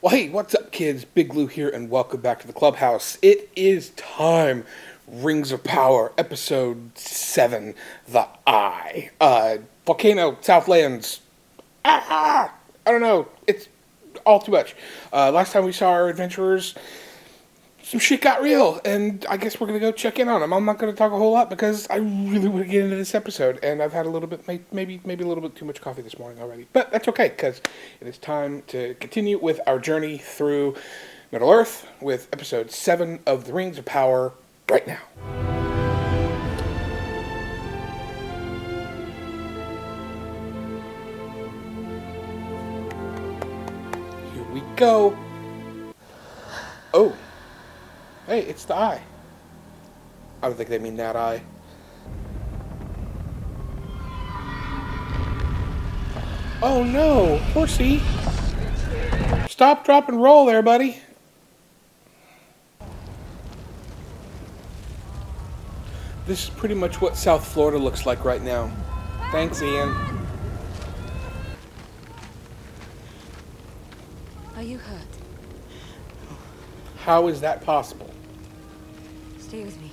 Well, hey, what's up, kids? Big Lou here, and welcome back to the Clubhouse. It is time. Rings of Power, Episode 7, The Eye. Volcano, Southlands. I don't know. It's all too much. Last time we saw our adventurers, some shit got real, and I guess we're going to go check in on them. I'm not going to talk a whole lot because I really want to get into this episode, and I've had a little bit, maybe a little bit too much coffee this morning already. But that's okay, because it is time to continue with our journey through Middle-earth with Episode 7 of The Rings of Power right now. Here we go. Oh. Hey, it's the eye. I don't think they mean that eye. Oh no, horsey. Stop, drop, and roll there, buddy. This is pretty much what South Florida looks like right now. Thanks, Ian. Are you hurt? How is that possible? Stay with me.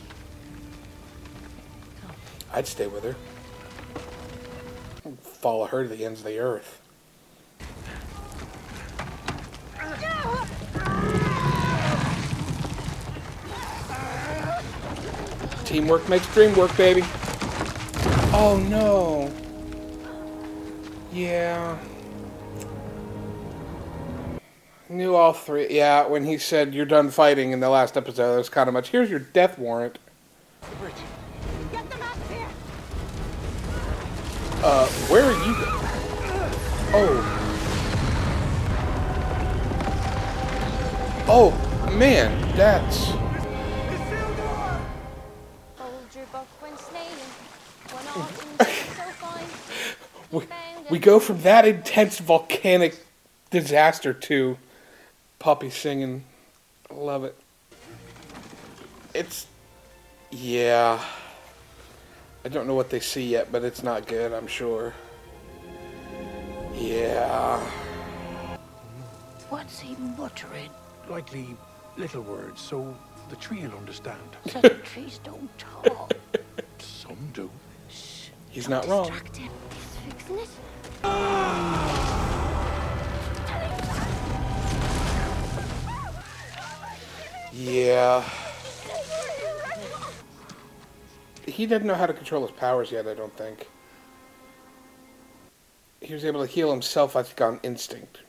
Come. I'd stay with her. Follow her to the ends of the earth. Teamwork makes dream work, baby. Oh no. Yeah. Knew all three. Yeah, when he said you're done fighting in the last episode, it was kind of much. Here's your death warrant. Get them out of here. Where are you going? Oh. Oh, man, that's... Hold your buck when snailing. When autumn's so fine. We go from that intense volcanic disaster to puppy singing. I love it. It's... Yeah. I don't know what they see yet, but it's not good, I'm sure. Yeah. What's he muttering? Likely little words, so the tree will understand. So the trees don't talk. Some do. Shh. He's Don't not wrong. distract him. He's fixing it. Yeah. He didn't know how to control his powers yet, I don't think. He was able to heal himself, I think, on instinct.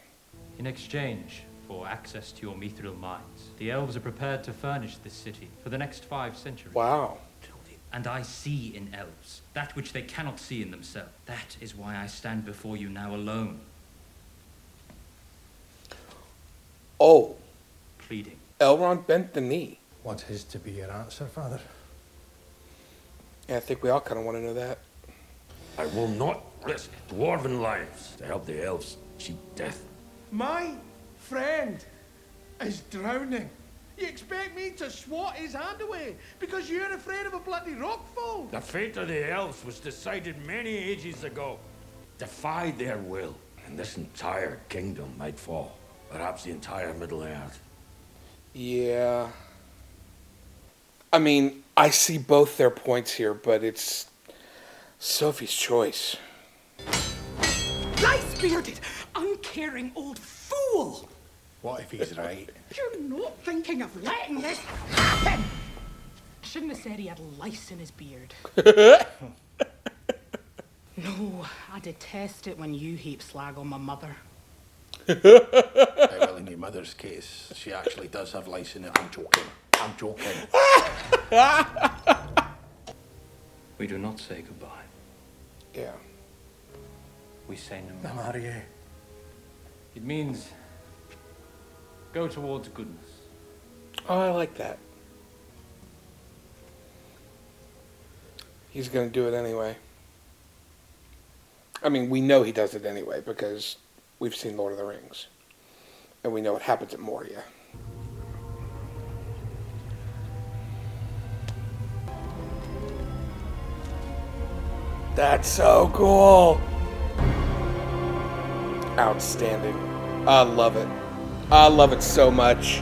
In exchange for access to your mithril mines, the elves are prepared to furnish this city for the next 5 centuries. Wow. And I see in elves that which they cannot see in themselves. That is why I stand before you now alone. Oh. Pleading. Elrond bent the knee. What is to be your answer, Father? Yeah, I think we all kind of want to know that. I will not risk dwarven lives to help the elves cheat death. My friend is drowning. You expect me to swat his hand away because you're afraid of a bloody rockfall? The fate of the elves was decided many ages ago. Defy their will, and this entire kingdom might fall. Perhaps the entire Middle-earth. Yeah. I mean, I see both their points here, but it's Sophie's choice. Lice-bearded, uncaring old fool! What if he's right? You're not thinking of letting this happen! I shouldn't have said he had lice in his beard. No, I detest it when you heap slag on my mother. Well, in your mother's case, she actually does have lice in it. I'm joking. I'm joking. We do not say goodbye. Yeah. We say no more. Marie. It means go towards goodness. Oh, I like that. He's going to do it anyway. I mean, we know he does it anyway because we've seen Lord of the Rings. And we know what happens at Moria. That's so cool. Outstanding. I love it. I love it so much.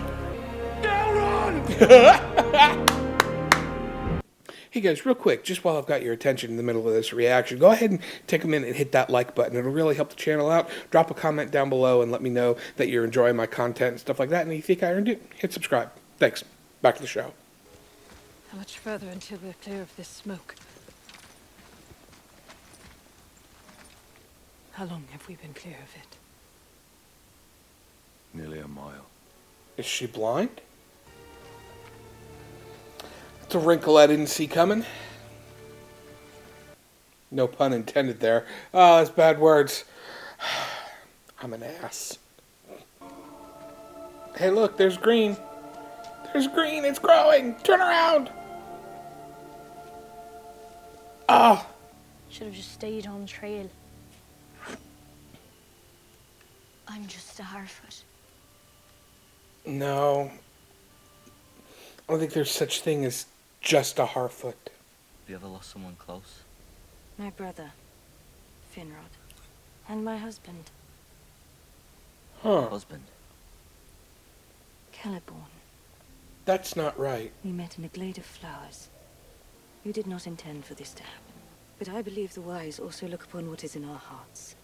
Hey guys, real quick, just while I've got your attention in the middle of this reaction, go ahead and take a minute and hit that like button. It'll really help the channel out. Drop a comment down below and let me know that you're enjoying my content and stuff like that. And if you think I earned it, hit subscribe. Thanks. Back to the show. How much further until we're clear of this smoke? How long have we been clear of it? Nearly a mile. Is she blind? It's a wrinkle I didn't see coming. No pun intended there. Oh, that's bad words. I'm an ass. Hey, look, there's green. There's green. It's growing. Turn around. Ah. Should have just stayed on trail. I'm just a Harfoot. No. I don't think there's such thing as just a Harfoot. Have you ever lost someone close? My brother, Finrod, and my husband, Huh. Celeborn. That's not right. We met in a glade of flowers. You did not intend for this to happen. But I believe the wise also look upon what is in our hearts.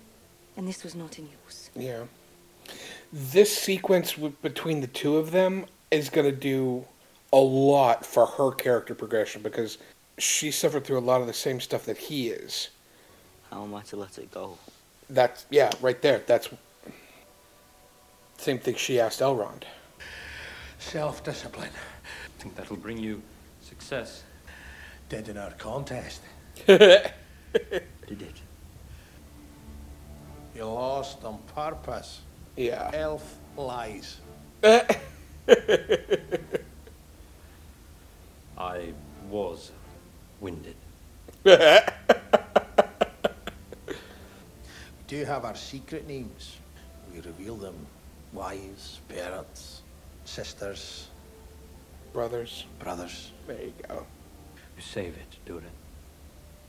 And this was not in yours. Yeah. This sequence between the two of them is going to do a lot for her character progression because she suffered through a lot of the same stuff that he is. How am I to let it go? That's, yeah, right there. That's same thing she asked Elrond. Self-discipline. I think that'll bring you success. Did in our contest. Did it? You lost on purpose. Yeah. Elf lies. I was winded. We do have our secret names. We reveal them. Wives, parents, sisters, Brothers. brothers. There you go. You save it, do it.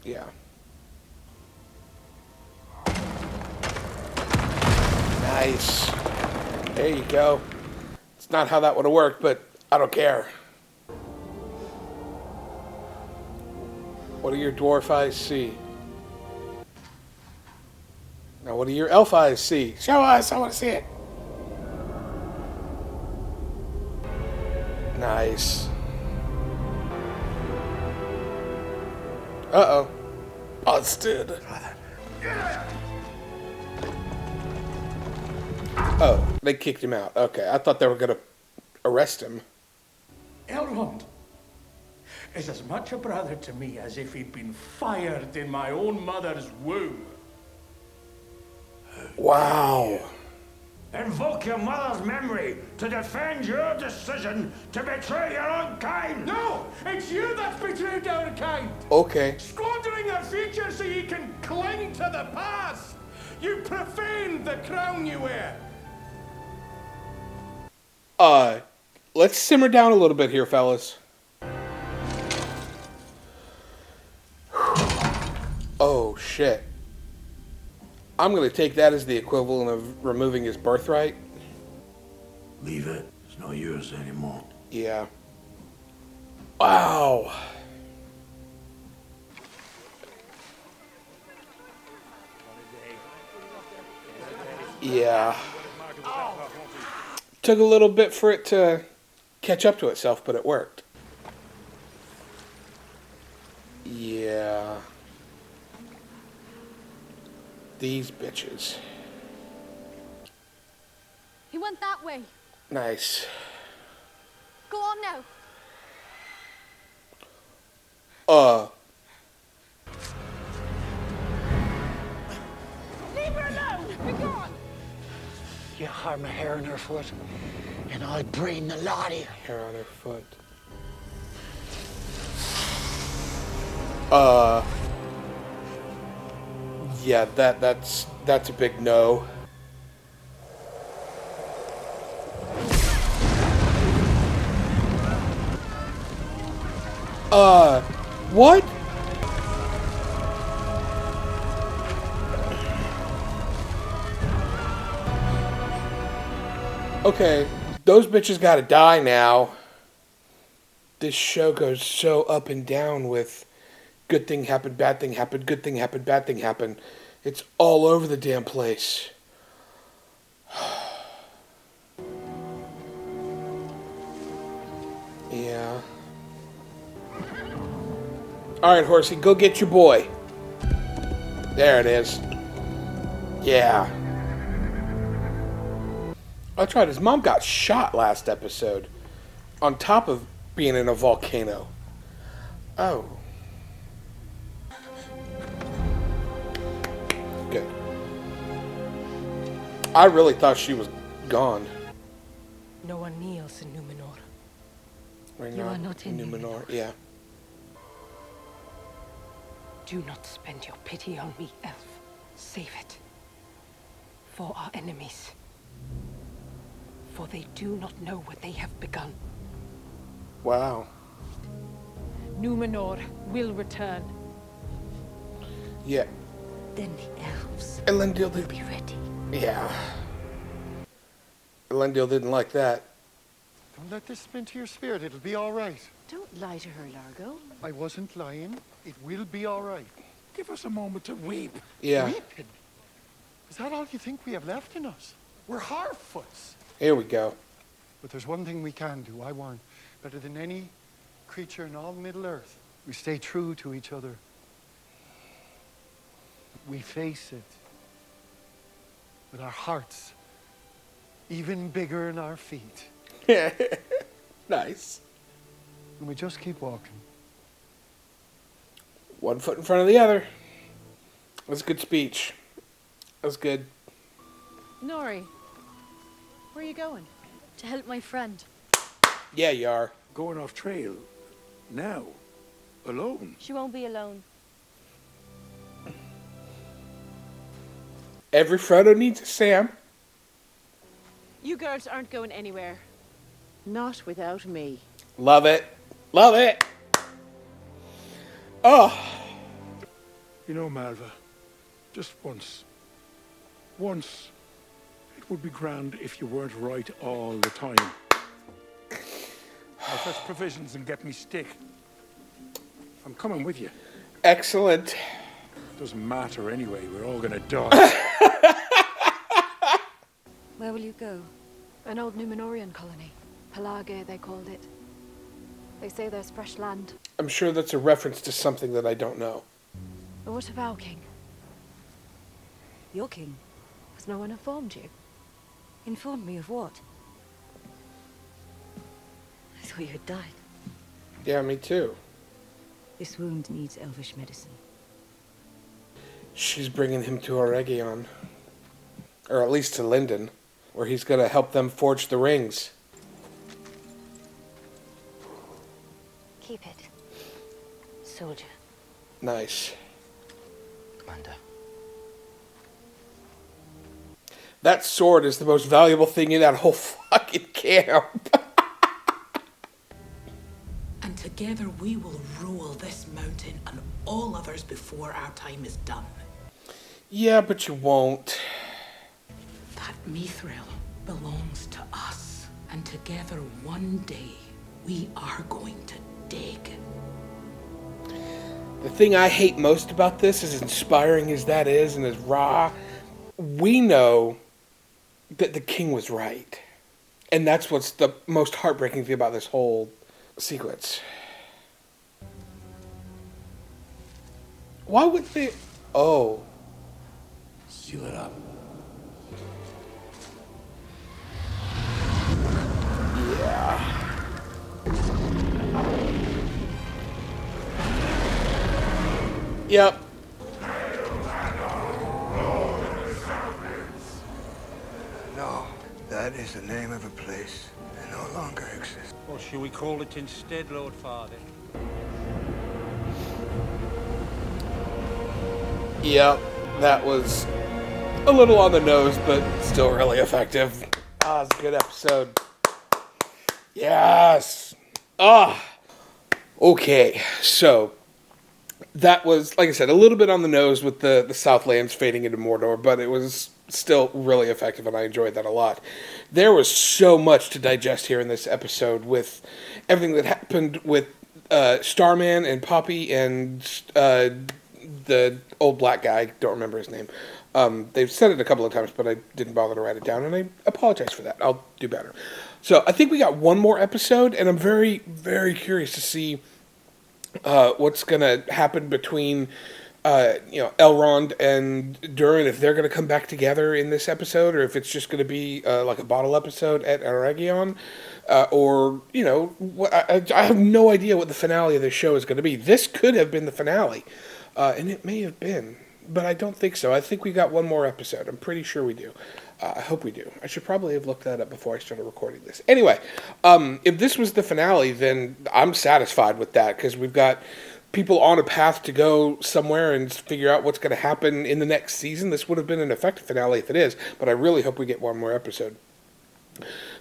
Yeah. Nice. There you go. It's not how that would have worked, but I don't care. What do your dwarf eyes see? Now, what do your elf eyes see? Show us. I want to see it. Nice. Uh-oh. Busted. Oh, they kicked him out. Okay, I thought they were going to arrest him. Elrond is as much a brother to me as if he'd been fired in my own mother's womb. Wow. Invoke your mother's memory to defend your decision to betray your own kind. No, it's you that's betrayed our kind. Okay. Squandering our future so you can cling to the past. You profaned the crown you wear. Let's simmer down a little bit here, fellas. Oh, shit. I'm going to take that as the equivalent of removing his birthright. Leave it. It's not yours anymore. Yeah. Wow. Yeah. Took a little bit for it to catch up to itself, but it worked. Yeah. These bitches. He went that way. Nice. Go on now. Leave her alone. Be gone. You harm a hair on her foot, and I'll bring the lot of you. Hair on her foot. Yeah, that's a big no. What? Okay, those bitches gotta die now. This show goes so up and down with good thing happened, bad thing happened, good thing happened, bad thing happened. It's all over the damn place. Yeah. Alright, Horsey, go get your boy. There it is. Yeah. That's right, his mom got shot last episode. On top of being in a volcano. Oh. Good. I really thought she was gone. No one kneels in Numenor. Right You now, are not in Numenor. Yeah. Do not spend your pity on me, elf. Save it. For our enemies. For they do not know what they have begun. Wow. Numenor will return. Yeah. Then the elves Elendil will be ready. Yeah. Elendil didn't like that. Don't let this splinter your spirit. It'll be all right. Don't lie to her, Largo. I wasn't lying. It will be all right. Give us a moment to weep. Yeah. Weeping? Is that all you think we have left in us? We're Harfoots. Here we go. But there's one thing we can do, I warn. Better than any creature in all Middle-earth. We stay true to each other. We face it. With our hearts even bigger than our feet. Nice. And we just keep walking. One foot in front of the other. That was a good speech. That was good. Nori, where are you going? To help my friend. Yeah, you are. Going off trail. Now. Alone. She won't be alone. Every Frodo needs a Sam. You girls aren't going anywhere. Not without me. Love it. Love it. Oh. You know, Malva, just once. Once. It would be grand if you weren't right all the time. I'll fetch provisions and get me stick. I'm coming with you. Excellent. Doesn't matter anyway, we're all gonna die. Where will you go? An old Numenorian colony. Pelage, they called it. They say there's fresh land. I'm sure that's a reference to something that I don't know. But what of our king? Your king? Has no one informed you? Informed me of what? I thought you had died. Yeah, me too. This wound needs elvish medicine. She's bringing him to Oregion. Or at least to Linden, where he's going to help them forge the rings. Keep it. Soldier. Nice. Commander. That sword is the most valuable thing in that whole fucking camp. And together we will rule this mountain and all others before our time is done. Yeah, but you won't. That mithril belongs to us. And together one day we are going to dig. The thing I hate most about this, as inspiring as that is and as raw, we know that the king was right. And that's what's the most heartbreaking thing about this whole sequence. Why would they... Oh. Seal it up. Yeah. Yep. No, that is the name of a place that no longer exists. Or should we call it instead, Lord Father? Yep. That was a little on the nose, but still really effective. Ah, it's a good episode. Yes. Ah. Okay, so that was, like I said, a little bit on the nose with the Southlands fading into Mordor, but it was still really effective, and I enjoyed that a lot. There was so much to digest here in this episode with everything that happened with Starman and Poppy and the old black guy. Don't remember his name. They've said it a couple of times, but I didn't bother to write it down, and I apologize for that. I'll do better. So I think we got one more episode, and I'm very, very curious to see what's going to happen between Elrond and Durin, if they're going to come back together in this episode, or if it's just going to be like a bottle episode at Aragion, or I have no idea what the finale of this show is going to be. This could have been the finale, and it may have been, but I don't think so. I think we got one more episode. I'm pretty sure we do. I hope we do. I should probably have looked that up before I started recording this. Anyway, if this was the finale, then I'm satisfied with that, because we've got people on a path to go somewhere and figure out what's going to happen in the next season. This would have been an effective finale if it is, but I really hope we get one more episode.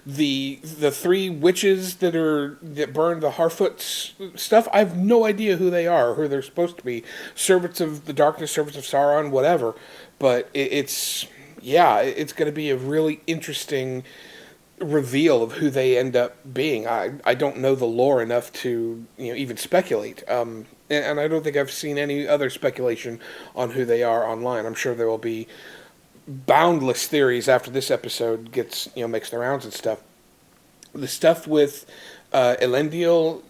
The three witches that burned the Harfoot stuff, I have no idea who they are, or who they're supposed to be. Servants of the Darkness, servants of Sauron, whatever. But it's going to be a really interesting reveal of who they end up being. I don't know the lore enough to even speculate. And I don't think I've seen any other speculation on who they are online. I'm sure there will be boundless theories after this episode makes the rounds and stuff. The stuff with Elendil,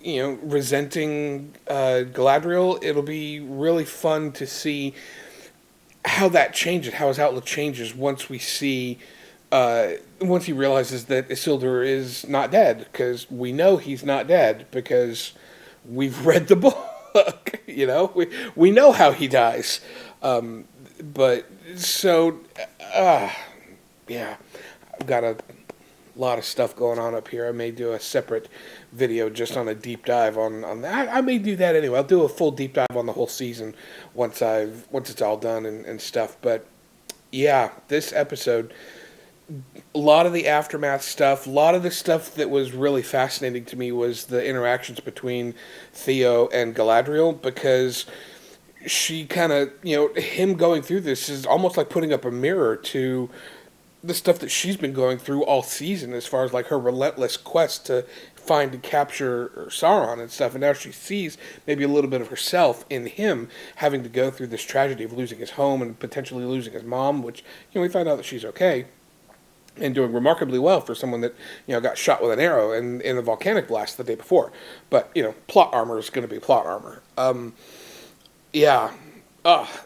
resenting Galadriel, it'll be really fun to see how that changes, how his outlook changes once he realizes that Isildur is not dead, because we know he's not dead because we've read the book. We know how he dies. But so, I've got a lot of stuff going on up here. I may do a separate video just on a deep dive on that. I may do that anyway. I'll do a full deep dive on the whole season once it's all done and stuff. But yeah, this episode, a lot of the aftermath stuff, a lot of the stuff that was really fascinating to me was the interactions between Theo and Galadriel, because she kind of, him going through this is almost like putting up a mirror to the stuff that she's been going through all season, as far as like her relentless quest to find and capture Sauron and stuff. And now she sees maybe a little bit of herself in him, having to go through this tragedy of losing his home and potentially losing his mom, which, we find out that she's okay and doing remarkably well for someone that, got shot with an arrow in a volcanic blast the day before. But, plot armor is going to be plot armor.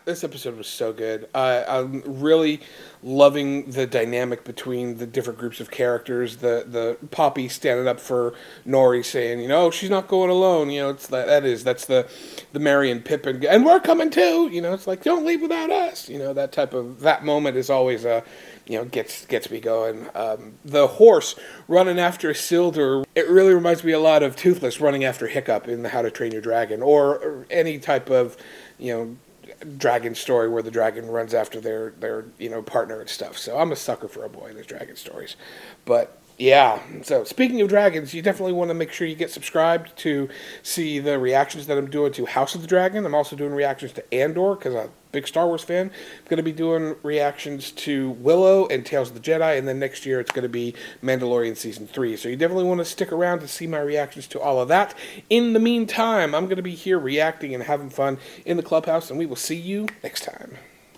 This episode was so good. I'm really loving the dynamic between the different groups of characters. The Poppy standing up for Nori, saying, she's not going alone. That's the Merry and Pippin, and we're coming too. It's like, don't leave without us. That moment is always gets me going. The horse running after Isildur, it really reminds me a lot of Toothless running after Hiccup in the How to Train Your Dragon, or any type of, dragon story where the dragon runs after their partner and stuff. So I'm a sucker for a boy in those dragon stories. But yeah, so speaking of dragons, you definitely want to make sure you get subscribed to see the reactions that I'm doing to House of the Dragon. I'm also doing reactions to Andor, because I'm a big Star Wars fan. I'm going to be doing reactions to Willow and Tales of the Jedi, and then next year it's going to be Mandalorian Season 3. So you definitely want to stick around to see my reactions to all of that. In the meantime, I'm going to be here reacting and having fun in the Clubhouse, and we will see you next time.